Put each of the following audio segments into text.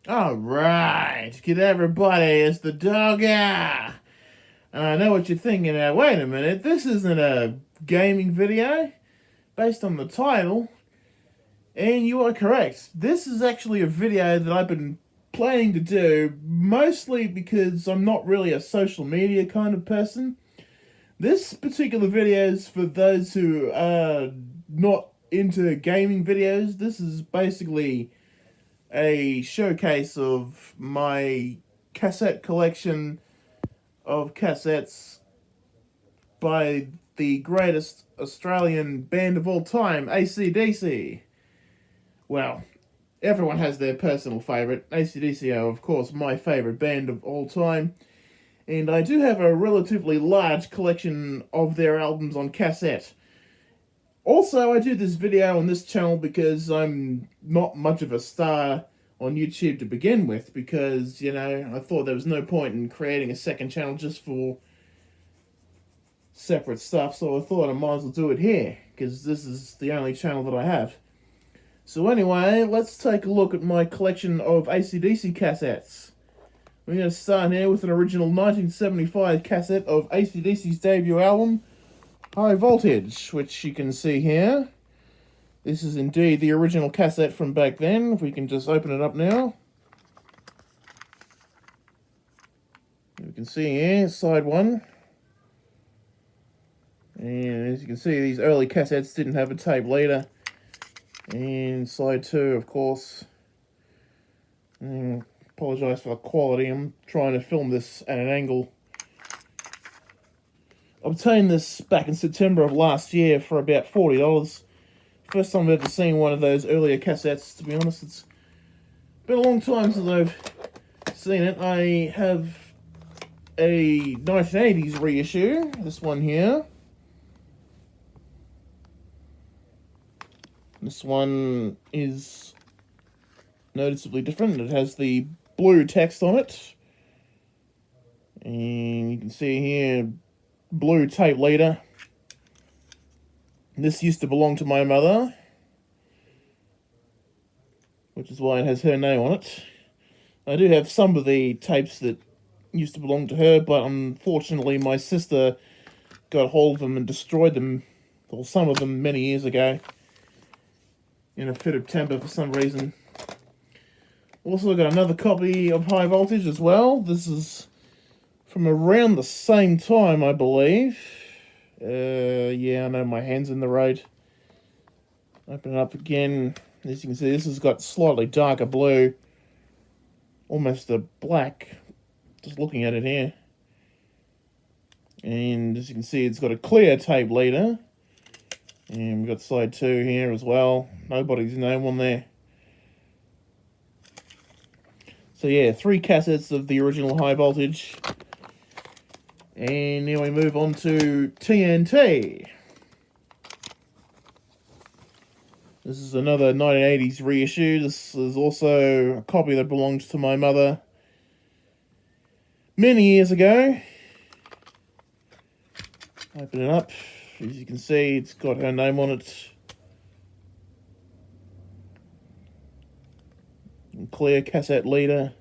Alright, good everybody, it's the dogger. And I know what you're thinking now, wait a minute, this isn't a gaming video based on the title. And you are correct, this is actually a video that I've been planning to do, mostly because I'm not really a social media kind of person. This particular video is for those who are not into gaming videos. This is basically a showcase of my cassette collection of cassettes by the greatest Australian band of all time, AC/DC. Well, everyone has their personal favourite. AC/DC are, of course, my favourite band of all time. And I do have a relatively large collection of their albums on cassette. Also, I do this video on this channel because I'm not much of a star on YouTube to begin with, because, you know, I thought there was no point in creating a second channel just for separate stuff, so I thought I might as well do it here, because this is the only channel that I have. So anyway, let's take a look at my collection of AC/DC cassettes. We're going to start here with an original 1975 cassette of AC/DC's debut album, High Voltage, which you can see here. This is indeed the original cassette from back then. If we can just open it up now. You can see here, side one. And as you can see, these early cassettes didn't have a tape leader. And side two, of course. Apologise for the quality. I'm trying to film this at an angle. Obtained this back in September of last year for about $40. First time I've ever seen one of those earlier cassettes, to be honest. It's been a long time since I've seen it. I have a 1980s reissue, this one here. This one is noticeably different. It has the blue text on it. And you can see here, blue tape leader. This used to belong to my mother, which is why it has her name on it. I do have some of the tapes that used to belong to her, but unfortunately my sister got hold of them and destroyed them, or some of them, many years ago, in a fit of temper for some reason. Also got another copy of High Voltage as well. This is from around the same time, I believe. Yeah, I know my hand's in the road. Open it up again. As you can see, this has got slightly darker blue. Almost a black. Just looking at it here. And as you can see, it's got a clear tape leader. And we've got side two here as well. Nobody's name on there. So yeah, 3 cassettes of the original High Voltage. And now we move on to TNT. This is another 1980s reissue. This is also a copy that belongs to my mother many years ago. Open it up. As you can see, it's got her name on it. And clear cassette leader.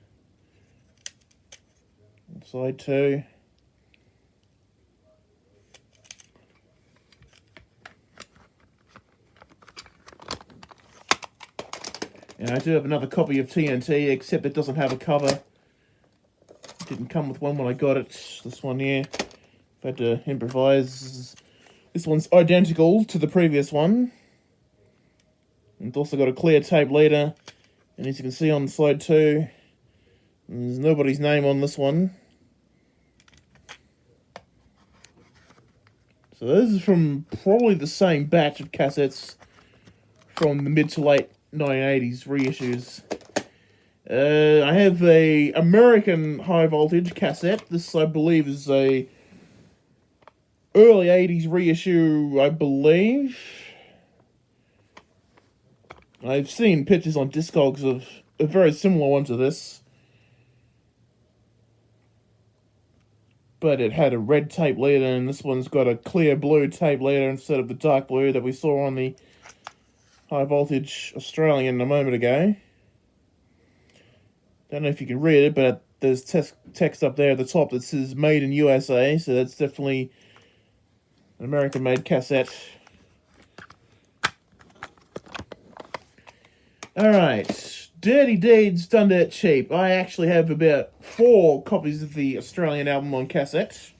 Side two. And I do have another copy of TNT, except it doesn't have a cover. It didn't come with one when I got it. This one here. I've had to improvise. This one's identical to the previous one. And it's also got a clear tape leader. And as you can see on side two, there's nobody's name on this one. So this is from probably the same batch of cassettes from the mid to late 1980s reissues. I have a American High Voltage cassette. This, I believe, is a early 80s reissue, I believe. I've seen pictures on Discogs of a very similar one to this. But it had a red tape leader, and this one's got a clear blue tape leader instead of the dark blue that we saw on the High Voltage Australian a moment ago. Don't know if you can read it, but there's text up there at the top that says "Made in USA," so that's definitely an American-made cassette. Alright, Dirty Deeds Done Dirt Cheap. I actually have about 4 copies of the Australian album on cassette.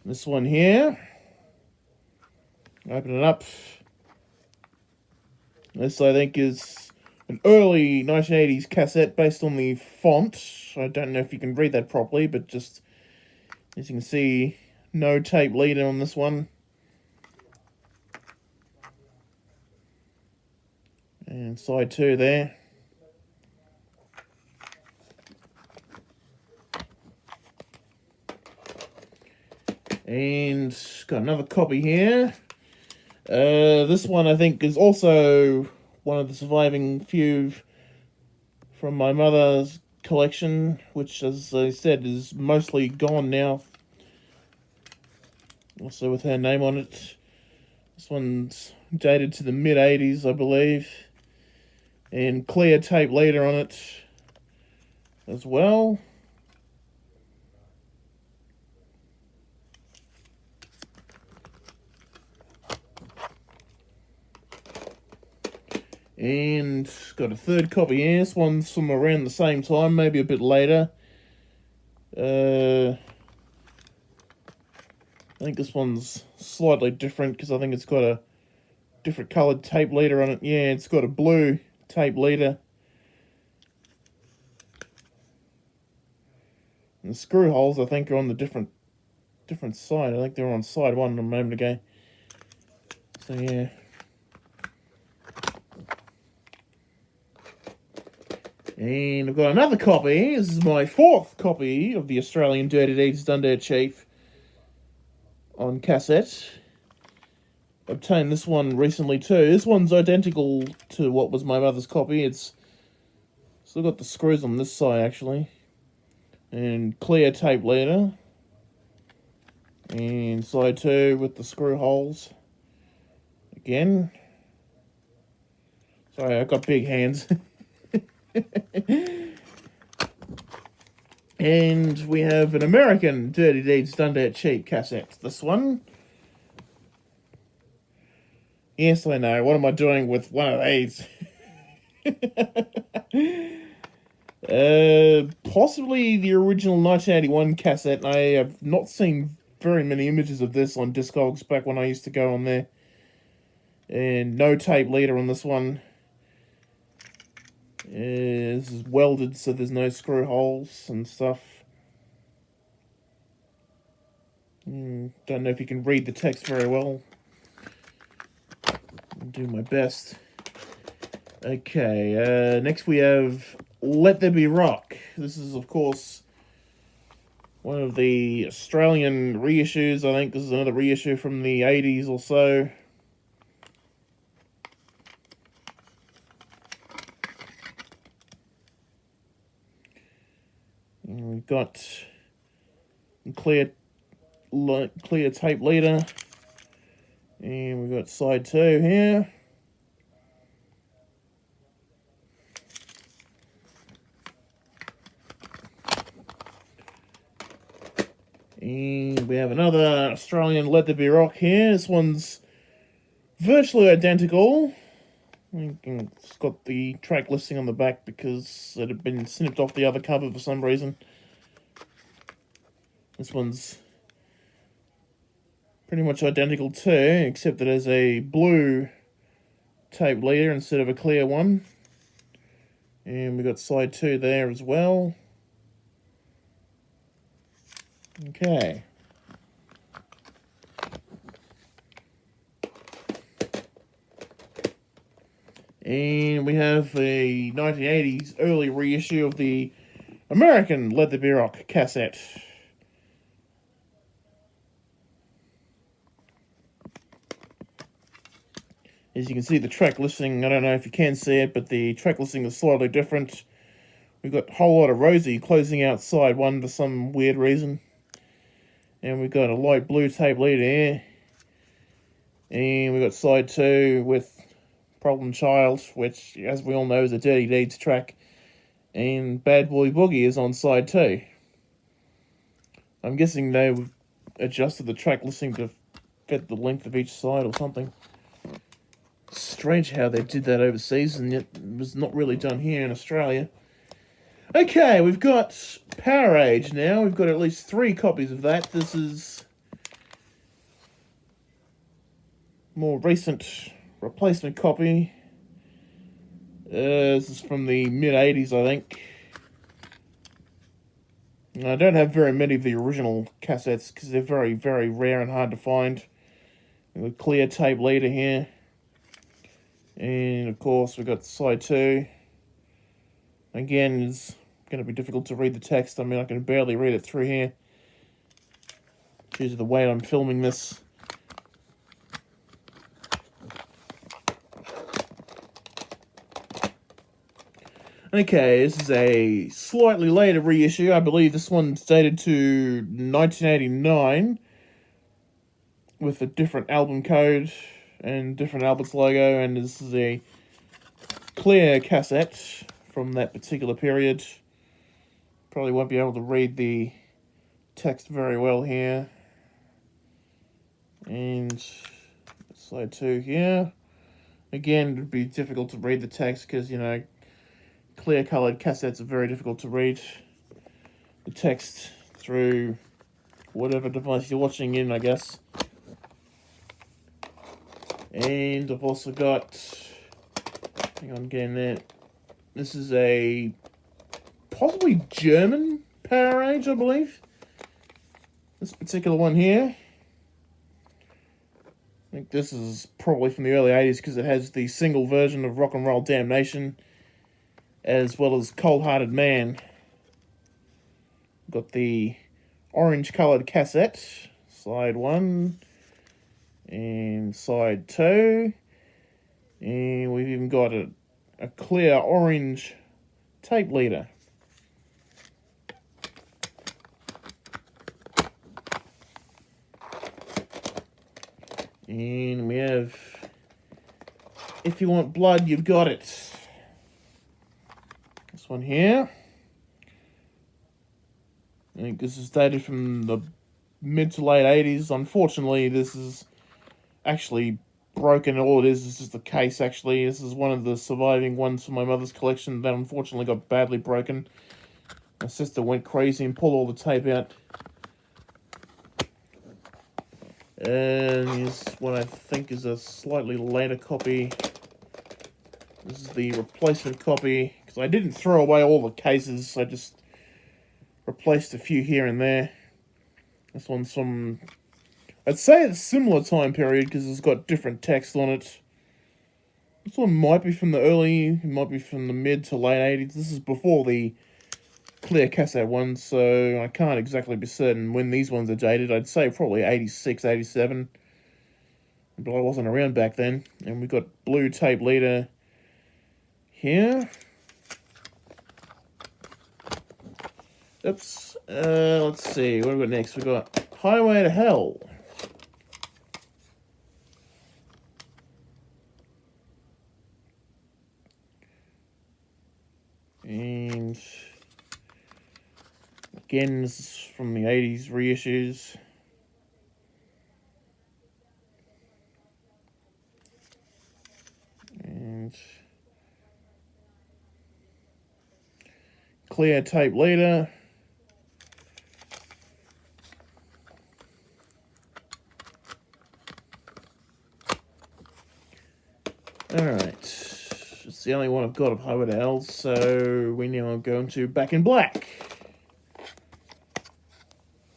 This one here. Open it up. This, I think, is an early 1980s cassette based on the font. I don't know if you can read that properly, but just, as you can see, no tape leader on this one. And side 2 there. And got another copy here. This one I think is also one of the surviving few from my mother's collection, which, as I said, is mostly gone now. Also with her name on it. This one's dated to the mid-80s, I believe. And clear tape leader on it as well. And got a third copy here. This one's from around the same time, maybe a bit later. I think this one's slightly different because I think it's got a different coloured tape leader on it. Yeah, it's got a blue tape leader. And the screw holes, I think, are on the different side. I think they were on side 1 a moment ago. So, yeah. And I've got another copy. This is my 4th copy of the Australian Dirty Deeds Done Dirt Cheap on cassette. Obtained this one recently too. This one's identical to what was my mother's copy. It's still got the screws on this side actually. And clear tape leader. And side 2 with the screw holes. Again. Sorry, I've got big hands. And we have an American Dirty Deeds Done Dirt Cheap cassette. This one. Yes, I know. What am I doing with one of these? Possibly the original 1981 cassette. I have not seen very many images of this on Discogs back when I used to go on there. And no tape leader on this one. This is welded, so there's no screw holes and stuff. Don't know if you can read the text very well. I'll do my best. Okay, next we have Let There Be Rock. This is, of course, one of the Australian reissues. I think this is another reissue from the 80s or so. And we've got clear tape leader. And we've got side 2 here. And we have another Australian Let There Be Rock here. This one's virtually identical. It's got the track listing on the back because it had been snipped off the other cover for some reason. This one's pretty much identical too, except that it has a blue tape leader instead of a clear one. And we got side 2 there as well. Okay. And we have a 1980s early reissue of the American Let There Be Rock cassette. As you can see, the track listing, I don't know if you can see it, but the track listing is slightly different. We've got a whole lot of Rosie closing out side 1 for some weird reason. And we've got a light blue tape leader here. And we've got side 2 with Problem Child, which, as we all know, is a Dirty Deeds track. And Bad Boy Boogie is on side 2. I'm guessing they adjusted the track listing to fit the length of each side or something. Strange how they did that overseas and yet it was not really done here in Australia. Okay, we've got Power Age now. We've got at least 3 copies of that. This is more recent replacement copy. This is from the mid-80s, I think. I don't have very many of the original cassettes because they're very, very rare and hard to find. We've got clear tape leader here. And, of course, we've got side 2. Again, it's going to be difficult to read the text. I mean, I can barely read it through here due to the way I'm filming this. Okay, this is a slightly later reissue. I believe this one's dated to 1989 with a different album code and different Albert's logo, and this is a clear cassette from that particular period. Probably won't be able to read the text very well here. And side 2 here. Again, it would be difficult to read the text because, you know, clear coloured cassettes are very difficult to read the text through whatever device you're watching in, I guess. And I've also got, hang on, getting there. This is a possibly German Power Age, I believe. This particular one here. I think this is probably from the early 80s because it has the single version of Rock and Roll Damnation as well as Cold Hearted Man. Got the orange coloured cassette, side 1 and side 2. And we've even got a clear orange tape leader. And we have If You Want Blood, You've Got It. This one here. I think this is dated from the mid to late 80s. Unfortunately, this is actually broken. All it is just the case, actually. This is one of the surviving ones from my mother's collection that unfortunately got badly broken. My sister went crazy and pulled all the tape out. And here's what I think is a slightly later copy. This is the replacement copy, because I didn't throw away all the cases, I just replaced a few here and there. This one's from, I'd say it's a similar time period, because it's got different text on it. This one might be from it might be from the mid to late 80s. This is before the clear cassette ones, so I can't exactly be certain when these ones are dated. I'd say probably 86, 87, but I wasn't around back then. And we've got blue tape leader here. Oops. Let's see, what have we got next? We've got Highway to Hell. And again, this is from the 80s reissues. And clear tape leader. Alright. It's the only one I've got of Highway to Hell, so we now go into Back in Black.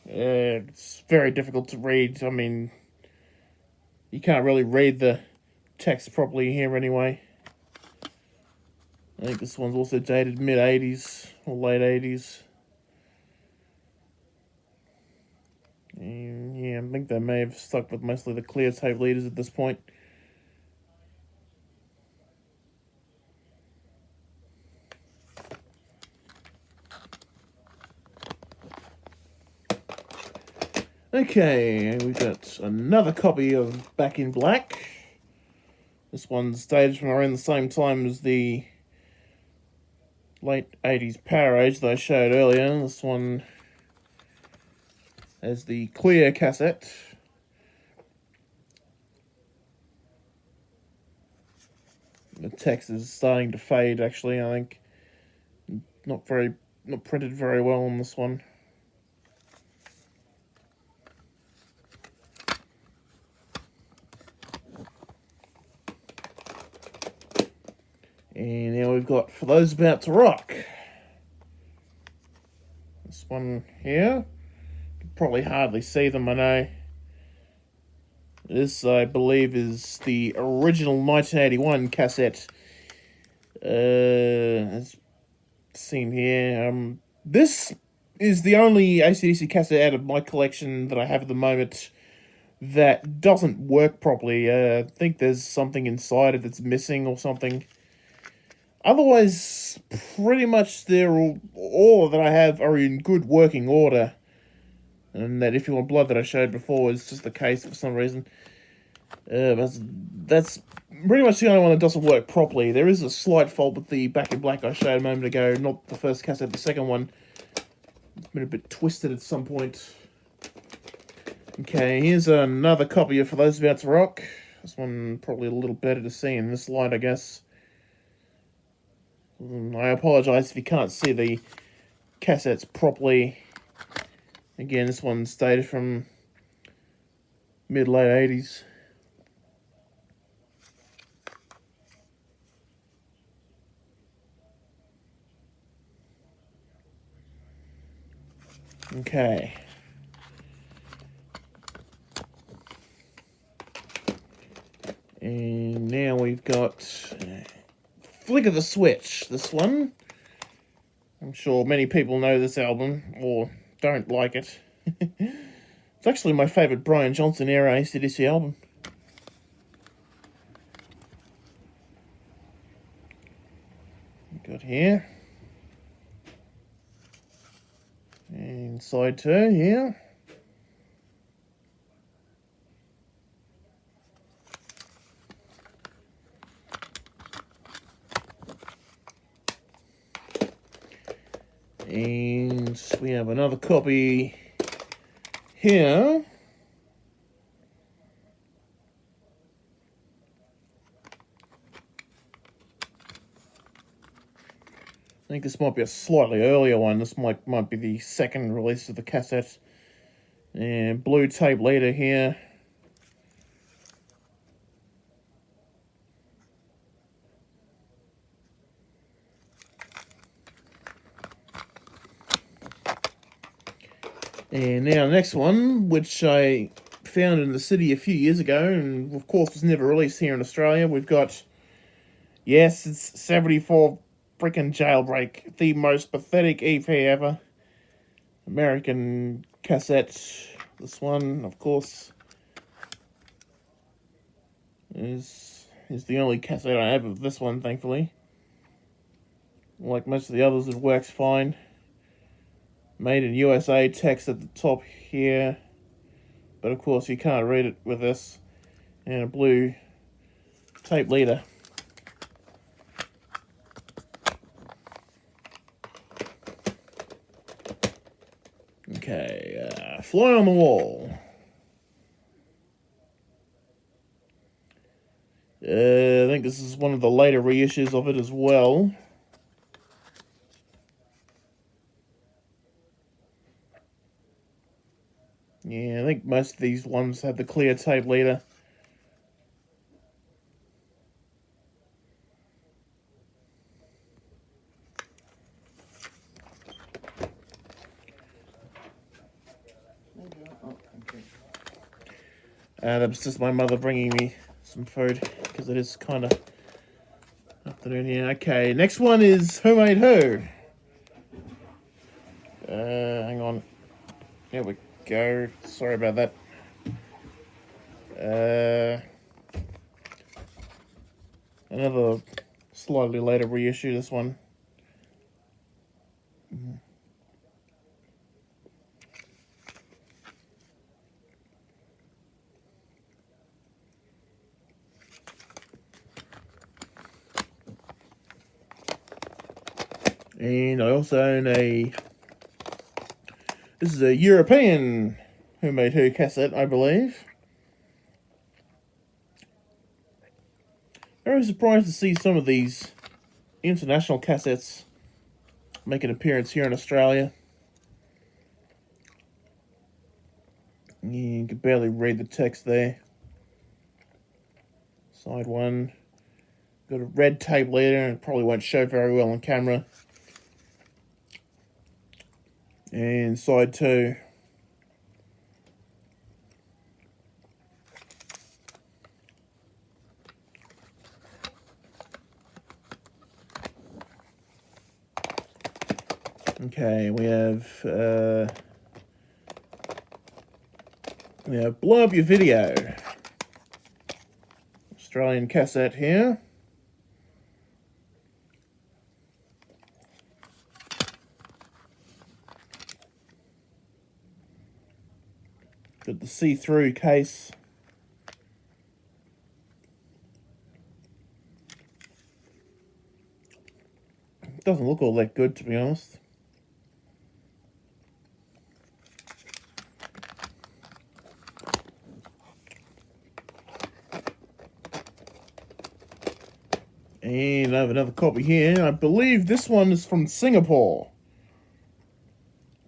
It's very difficult to read. I mean, you can't really read the text properly here anyway. I think this one's also dated mid-80s or late 80s. And yeah, I think they may have stuck with mostly the clear tape leaders at this point. Okay, we've got another copy of Back in Black. This one's dated from around the same time as the late 80s Power Age that I showed earlier. This one has the clear cassette. The text is starting to fade, actually, I think. Not printed very well on this one. And now we've got For Those About to Rock. This one here. You can probably hardly see them, I know. This, I believe, is the original 1981 cassette. As seen here. This is the only AC/DC cassette out of my collection that I have at the moment that doesn't work properly. I think there's something inside it that's missing or something. Otherwise, pretty much all that I have are in good working order. And that If You Want Blood that I showed before is just the case for some reason. That's pretty much the only one that doesn't work properly. There is a slight fault with the Back in Black I showed a moment ago. Not the first cassette, the second one. It's been a bit twisted at some point. Okay, here's another copy of For Those About to Rock. This one probably a little better to see in this light, I guess. I apologise if you can't see the cassettes properly. Again, this one's dated from mid-late 80s. Okay. And now we've got Flick of the Switch, this one. I'm sure many people know this album, or don't like it. It's actually my favourite Brian Johnson era AC/DC album. Got here. And side 2 here. And we have another copy here. I think this might be a slightly earlier one. This might be the second release of the cassette. And blue tape leader here. And now the next one, which I found in the city a few years ago, and of course was never released here in Australia. We've got, yes, it's 74 freaking Jailbreak, the most pathetic EP ever. American cassette. This one, of course, is the only cassette I have of this one, thankfully. Like most of the others, it works fine. Made in USA, text at the top here. But of course you can't read it with this. And a blue tape leader. Okay, Fly on the Wall. I think this is one of the later reissues of it as well. Yeah, I think most of these ones have the clear tape leader. That was just my mother bringing me some food, because it is kind of afternoon here. Okay, next one is Who Made Who? Hang on. Here we go. Sorry about that. Another slightly later reissue, this one. And I also own this is a European Who Made Who cassette, I believe. Very surprised to see some of these international cassettes make an appearance here in Australia. You can barely read the text there. Side 1. Got a red tape leader, and it probably won't show very well on camera. And side 2. Okay, we have Blow Up Your Video. Australian cassette here. Got the see-through case. Doesn't look all that good, to be honest. And I have another copy here. I believe this one is from Singapore,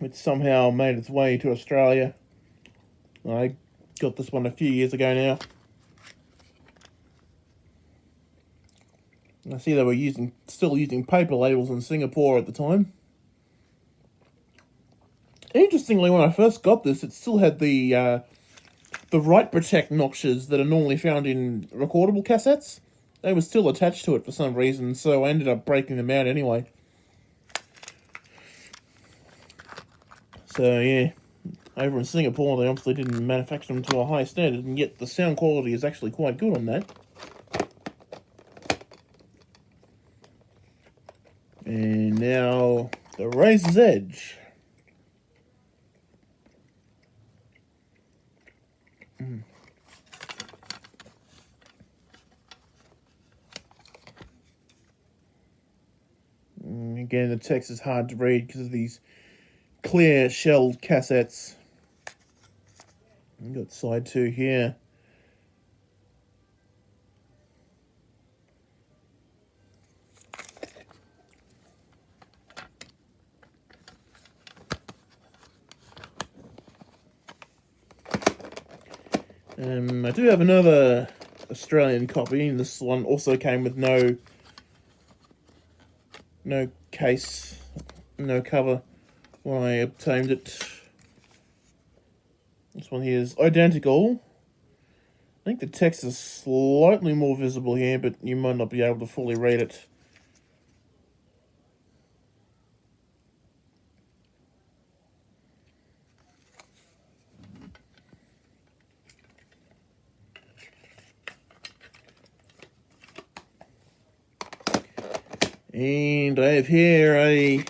which somehow made its way to Australia. I got this one a few years ago now. I see they were still using paper labels in Singapore at the time. Interestingly, when I first got this, it still had the Write Protect notches that are normally found in recordable cassettes. They were still attached to it for some reason, so I ended up breaking them out anyway. So yeah, over in Singapore, they obviously didn't manufacture them to a high standard, and yet the sound quality is actually quite good on that. And now, the Razor's Edge. Again, the text is hard to read because of these clear shelled cassettes. We've got side 2 here. I do have another Australian copy, and this one also came with no case, no cover when I obtained it. This one here is identical. I think the text is slightly more visible here, but you might not be able to fully read it. And I have here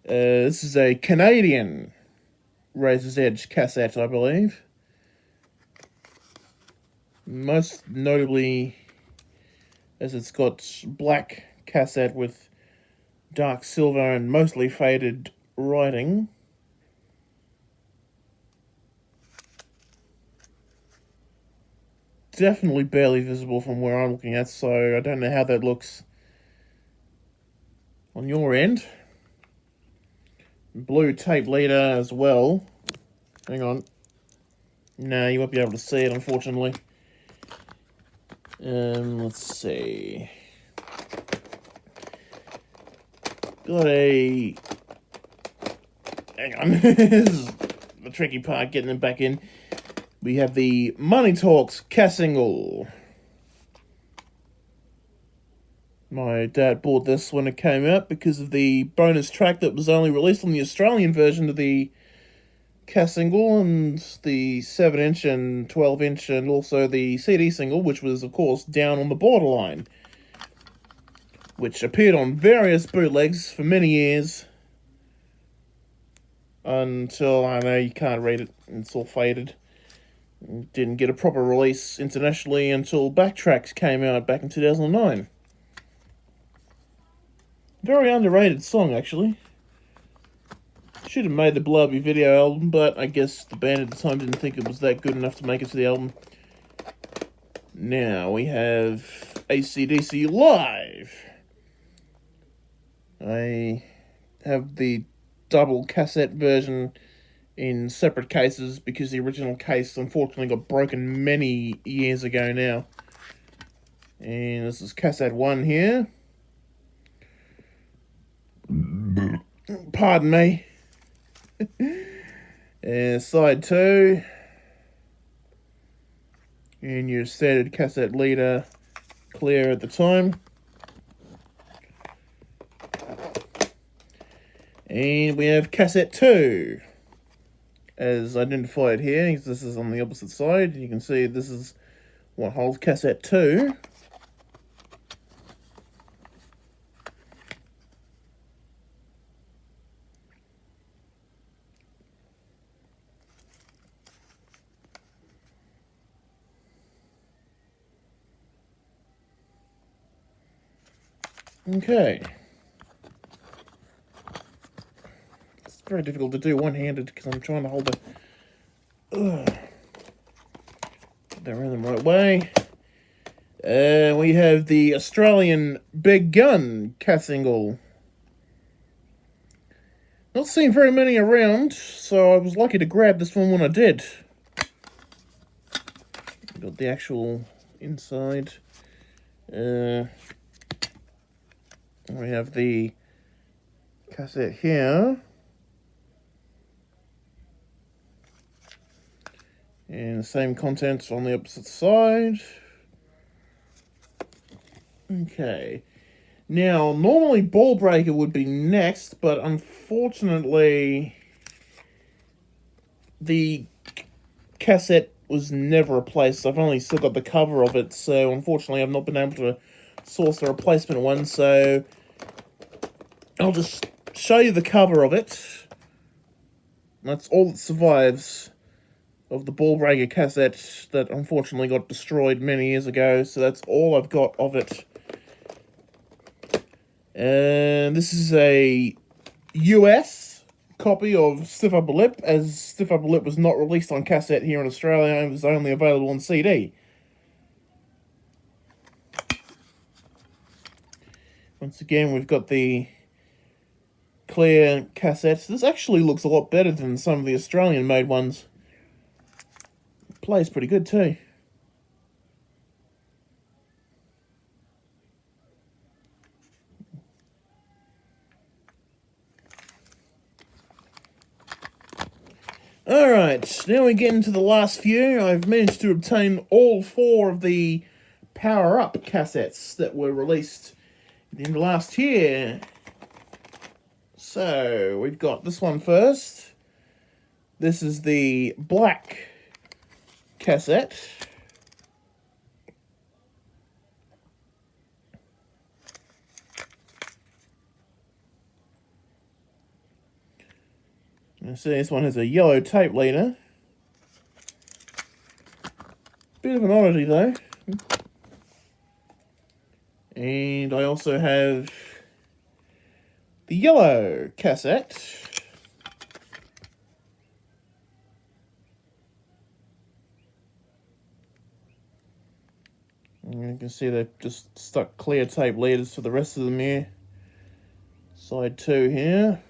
this is a Canadian Razor's Edge cassette, I believe. Most notably, as it's got black cassette with dark silver and mostly faded writing. Definitely barely visible from where I'm looking at, so I don't know how that looks on your end. Blue tape leader as well. Hang on. No, you won't be able to see it, unfortunately. Let's see. Got a... Hang on. This is the tricky part, getting them back in. We have the Money Talks cassingle. My dad bought this when it came out because of the bonus track that was only released on the Australian version of the cassingle, and the 7-inch and 12-inch, and also the CD single, which was, of course, Down on the Borderline, which appeared on various bootlegs for many years until, I know you can't read it, it's all faded. Didn't get a proper release internationally until Backtracks came out back in 2009. Very underrated song, actually. Should have made the Blurby video album, but I guess the band at the time didn't think it was that good enough to make it to the album. Now we have AC/DC Live. I have the double cassette version in separate cases because the original case unfortunately got broken many years ago now. And this is cassette 1 here. Pardon me. And side 2. And your standard cassette leader clear at the time. And we have cassette 2, as identified here, because this is on the opposite side. You can see this is what holds cassette 2. Okay. It's very difficult to do one-handed because I'm trying to hold the... Get that around the right way. We have the Australian Big Gun cassingle. Not seeing very many around, so I was lucky to grab this one when I did. Got the actual inside. We have the cassette here. And the same contents on the opposite side. Okay. Now, normally Ball Breaker would be next, but unfortunately the cassette was never replaced. I've only still got the cover of it, so unfortunately I've not been able to source the replacement one, so I'll just show you the cover of it. That's all that survives of the Ball Breaker cassette that unfortunately got destroyed many years ago, so that's all I've got of it. And this is a US copy of Stiff Upper Lip, as Stiff Upper Lip was not released on cassette here in Australia, and was only available on CD. Once again, we've got the clear cassettes. This actually looks a lot better than some of the Australian-made ones. It plays pretty good too. Alright, now we get into the last few. I've managed to obtain all 4 of the Power Up cassettes that were released at the end of last year. So, we've got this one first. This is the black cassette. You see this one has a yellow tape leader. Bit of an oddity though. And I also have the yellow cassette. And you can see they've just stuck clear tape leaders for the rest of them here. Side 2 here.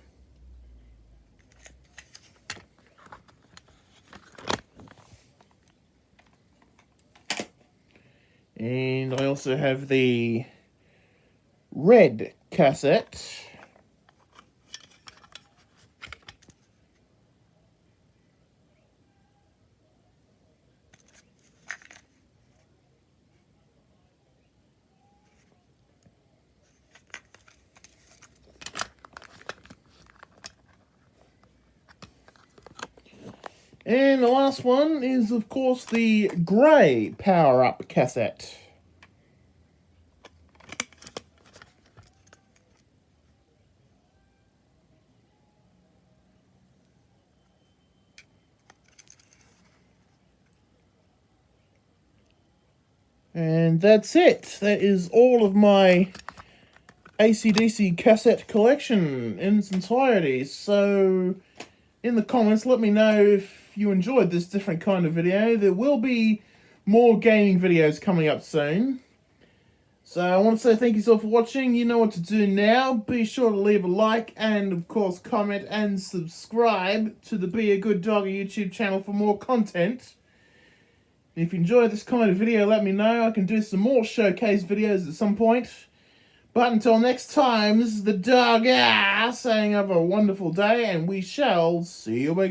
And I also have the red cassette. And the last one is, of course, the grey Power Up cassette. And that's it. That is all of my AC/DC Cassette Collection in its entirety. So in the comments, let me know if you enjoyed this different kind of video. There will be more gaming videos coming up soon. So I want to say thank you so for watching. You know what to do now. Be sure to leave a like and, of course, comment and subscribe to the Be a Good Doggy YouTube channel for more content. If you enjoyed this kind of video, let me know. I can do some more showcase videos at some point. But until next time, this is the dog saying have a wonderful day, and we shall see you again.